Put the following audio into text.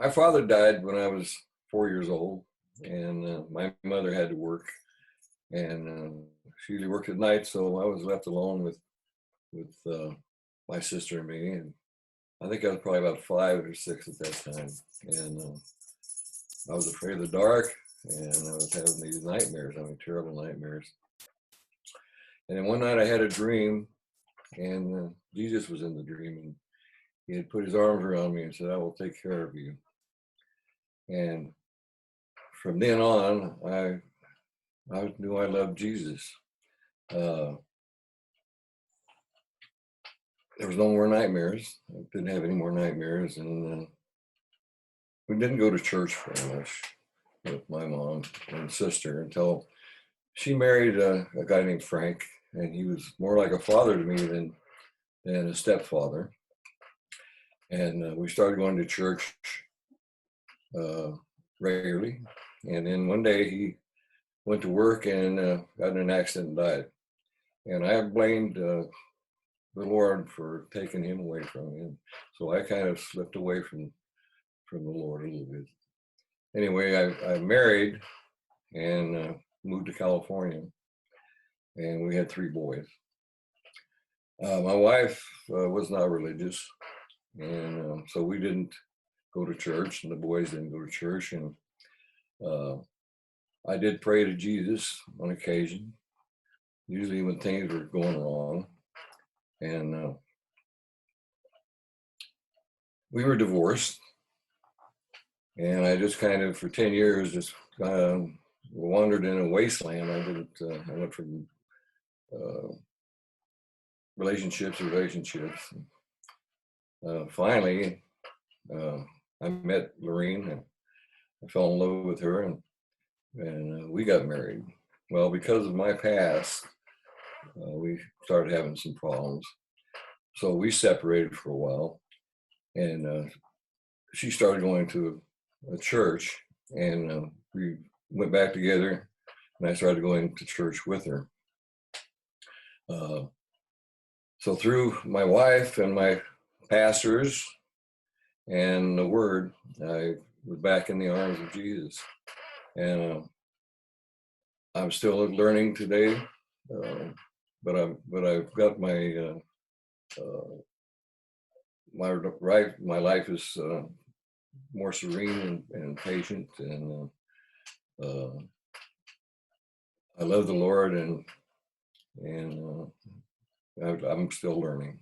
My father died when I was 4 years old, and my mother had to work, and she usually worked at night, so I was left alone with my sister and me. And I think I was probably about 5 or 6 at that time, and I was afraid of the dark, and I was having these nightmares, terrible nightmares. And then one night I had a dream, and Jesus was in the dream, and he had put his arms around me and said, "I will take care of you." And from then on, I knew I loved Jesus. Uh, there was no more nightmares. I didn't have any more nightmares, and we didn't go to church very much with my mom and sister until she married a guy named Frank, and he was more like a father to me than a stepfather. And we started going to church uh, regularly. And then one day he went to work and got in an accident and died. And I blamed the Lord for taking him away from me. And so I kind of slipped away from the Lord a little bit. Anyway, I married and moved to California, and we had 3 boys. My wife was not religious, and so we didn't go to church, and the boys didn't go to church. And I did pray to Jesus on occasion, usually when things were going wrong. And we were divorced, and I just kind of, for 10 years, just wandered in a wasteland. I went from relationships to relationships. Finally, I met Lorene, and I fell in love with her, and we got married. Well, because of my past, we started having some problems. So we separated for a while, and she started going to a church, and we went back together, and I started going to church with her. So through my wife and my pastors and the Word, I was back in the arms of Jesus. And I'm still learning today, but I've got my life is more serene and patient, and I love the Lord, and I'm still learning.